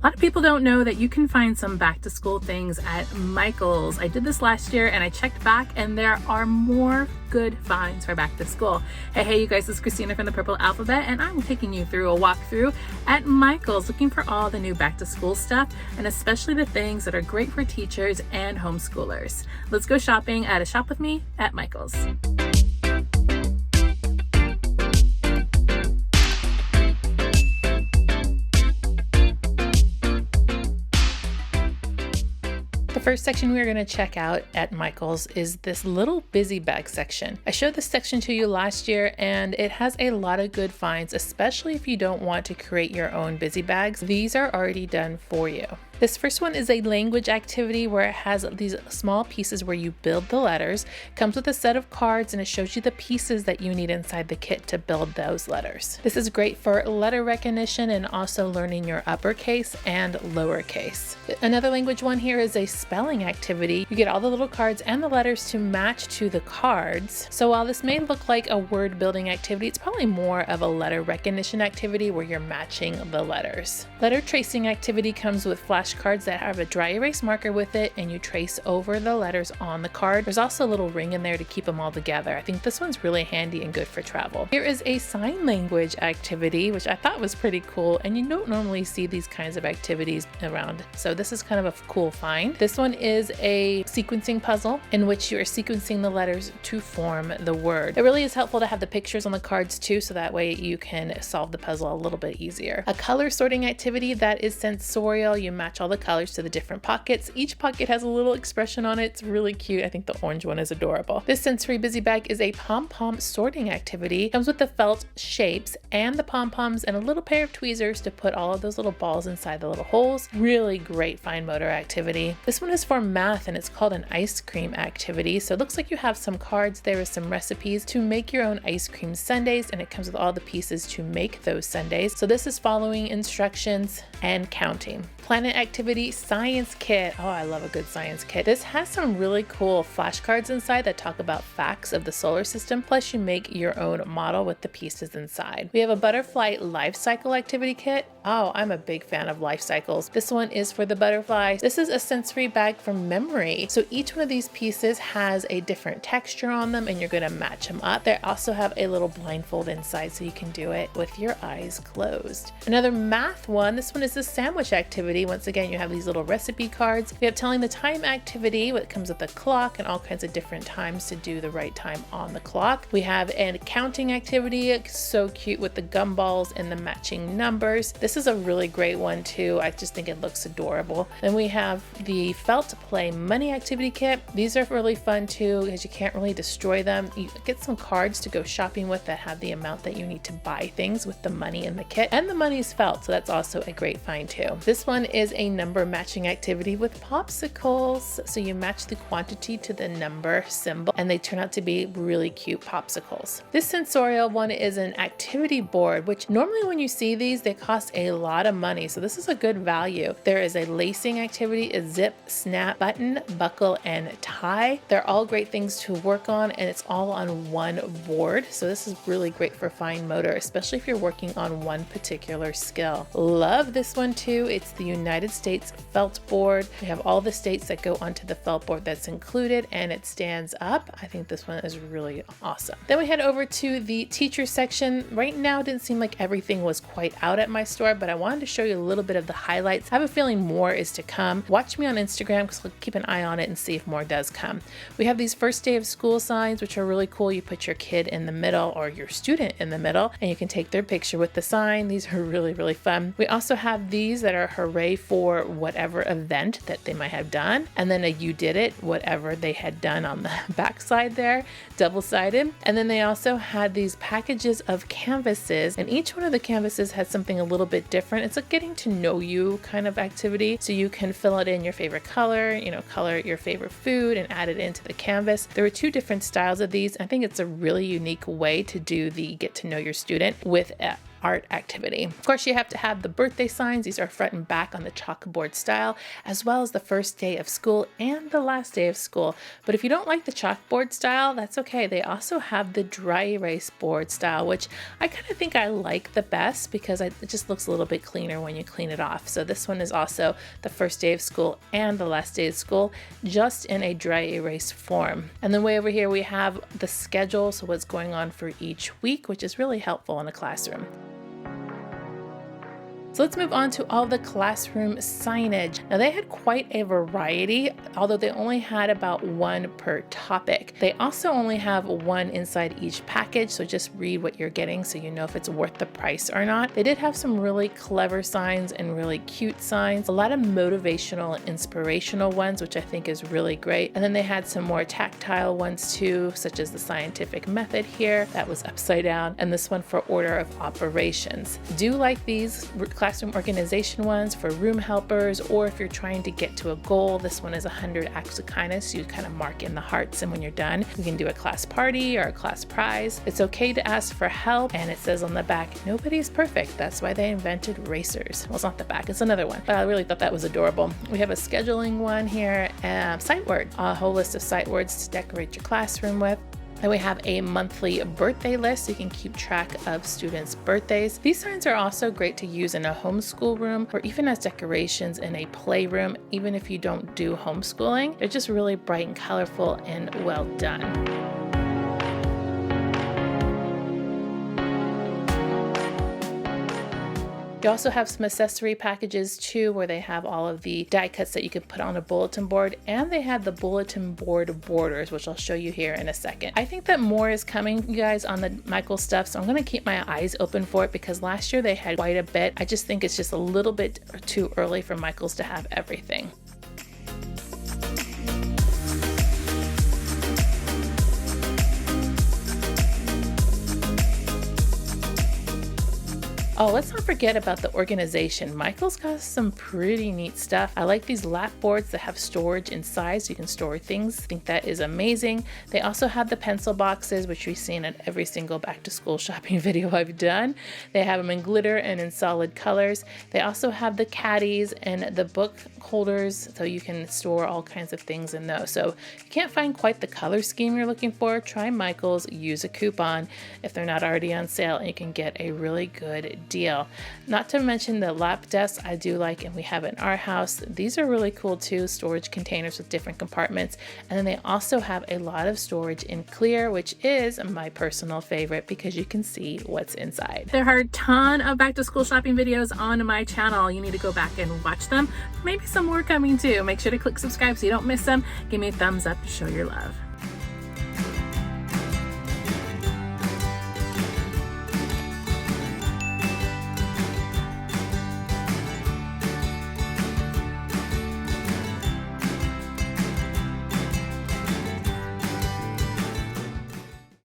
A lot of people don't know that you can find some back to school things at Michael's. I did this last year and I checked back and there are more good finds for back to school. Hey you guys, this is Christina from the Purple Alphabet and I'm taking you through a walkthrough at Michael's looking for all the new back to school stuff and especially the things that are great for teachers and homeschoolers. Let's go shopping at a shop with me at Michael's. The first section we're going to check out at Michael's is this little busy bag section. I showed this section to you last year and it has a lot of good finds, especially if you don't want to create your own busy bags. These are already done for you. This first one is a language activity where it has these small pieces where you build the letters. It comes with a set of cards and it shows you the pieces that you need inside the kit to build those letters. This is great for letter recognition and also learning your uppercase and lowercase. Another language one here is a spelling activity. You get all the little cards and the letters to match to the cards. So while this may look like a word building activity, it's probably more of a letter recognition activity where you're matching the letters. Letter tracing activity comes with flashcards that have a dry erase marker with it and you trace over the letters on the card. There's also a little ring in there to keep them all together. I think this one's really handy and good for travel. Here is a sign language activity, which I thought was pretty cool, and you don't normally see these kinds of activities around. So this is kind of a cool find. This one is a sequencing puzzle in which you are sequencing the letters to form the word. It really is helpful to have the pictures on the cards too, so that way you can solve the puzzle a little bit easier. A color sorting activity that is sensorial. You match all the colors to the different pockets. Each pocket has a little expression on it. It's really cute. I think the orange one is adorable. This sensory busy bag is a pom-pom sorting activity. It comes with the felt shapes and the pom-poms and a little pair of tweezers to put all of those little balls inside the little holes. Really great fine motor activity. This one is for math and it's called an ice cream activity. So it looks like you have some cards there with some recipes to make your own ice cream sundaes, and it comes with all the pieces to make those sundaes. So this is following instructions and counting. Planet activity science kit. Oh, I love a good science kit. This has some really cool flashcards inside that talk about facts of the solar system, plus you make your own model with the pieces inside. We have a butterfly life cycle activity kit. Oh, I'm a big fan of life cycles. This one is for the butterflies. This is a sensory bag from memory. So each one of these pieces has a different texture on them and you're going to match them up. They also have a little blindfold inside so you can do it with your eyes closed. Another math one. This one is the sandwich activity. Once again, you have these little recipe cards. We have telling the time activity, what comes with a clock and all kinds of different times to do the right time on the clock. We have an counting activity. It's so cute with the gumballs and the matching numbers. This is a really great one too. I just think it looks adorable. Then we have the felt play money activity kit. These are really fun too because you can't really destroy them. You get some cards to go shopping with that have the amount that you need to buy things with the money in the kit, and the money is felt, so that's also a great find too. This one is a number matching activity with popsicles. So you match the quantity to the number symbol and they turn out to be really cute popsicles. This sensorial one is an activity board, which normally when you see these, they cost a lot of money. So this is a good value. There is a lacing activity, a zip, snap, button, buckle, and tie. They're all great things to work on and it's all on one board. So this is really great for fine motor, especially if you're working on one particular skill. Love this one too. It's the United States felt board. We have all the states that go onto the felt board that's included and it stands up. I think this one is really awesome. Then we head over to the teacher section. Right now it didn't seem like everything was quite out at my store, but I wanted to show you a little bit of the highlights. I have a feeling more is to come. Watch me on Instagram because I'll keep an eye on it and see if more does come. We have these first day of school signs, which are really cool. You put your kid in the middle or your student in the middle and you can take their picture with the sign. These are really, really fun. We also have these that are hooray for whatever event that they might have done, and then a you did it, whatever they had done on the back side there, double-sided. And then they also had these packages of canvases, and each one of the canvases has something a little bit different. It's a getting to know you kind of activity, so you can fill it in your favorite color, color your favorite food and add it into the canvas. There were two different styles of these. I think it's a really unique way to do the get to know your student with art activity. Of course, you have to have the birthday signs. These are front and back on the chalkboard style, as well as the first day of school and the last day of school. But if you don't like the chalkboard style, that's okay. They also have the dry erase board style, which I kind of think I like the best because it just looks a little bit cleaner when you clean it off. So this one is also the first day of school and the last day of school, just in a dry erase form. And then way over here we have the schedule, so what's going on for each week, which is really helpful in a classroom. So let's move on to all the classroom signage. Now they had quite a variety, although they only had about one per topic. They also only have one inside each package, so just read what you're getting so you know if it's worth the price or not. They did have some really clever signs and really cute signs, a lot of motivational and inspirational ones, which I think is really great. And then they had some more tactile ones too, such as the scientific method here, that was upside down, and this one for order of operations. Do like these classroom organization ones for room helpers, or if you're trying to get to a goal. This one is 100 acts of kindness, so you kind of mark in the hearts, and when you're done you can do a class party or a class prize. It's okay to ask for help, and it says on the back, nobody's perfect, that's why they invented racers. Well, it's not the back, it's another one, but I really thought that was adorable. We have a scheduling one here, sight word, a whole list of sight words to decorate your classroom with. Then we have a monthly birthday list so you can keep track of students' birthdays. These signs are also great to use in a homeschool room or even as decorations in a playroom, even if you don't do homeschooling. They're just really bright and colorful and well done. You also have some accessory packages too, where they have all of the die cuts that you can put on a bulletin board, and they have the bulletin board borders, which I'll show you here in a second. I think that more is coming, you guys, on the Michaels stuff, so I'm going to keep my eyes open for it because last year they had quite a bit. I just think it's just a little bit too early for Michaels to have everything. Oh, let's not forget about the organization. Michaels got some pretty neat stuff. I like these lap boards that have storage inside so you can store things. I think that is amazing. They also have the pencil boxes, which we've seen in every single back to school shopping video I've done. They have them in glitter and in solid colors. They also have the caddies and the book holders, so you can store all kinds of things in those. So if you can't find quite the color scheme you're looking for, try Michaels, use a coupon if they're not already on sale, and you can get a really good deal. Not to mention the lap desks I do like, and we have in our house. These are really cool too, storage containers with different compartments. And then they also have a lot of storage in clear, which is my personal favorite because you can see what's inside. There are a ton of back to school shopping videos on my channel. You need to go back and watch them. Maybe some more coming too. Make sure to click subscribe so you don't miss them. Give me a thumbs up to show your love.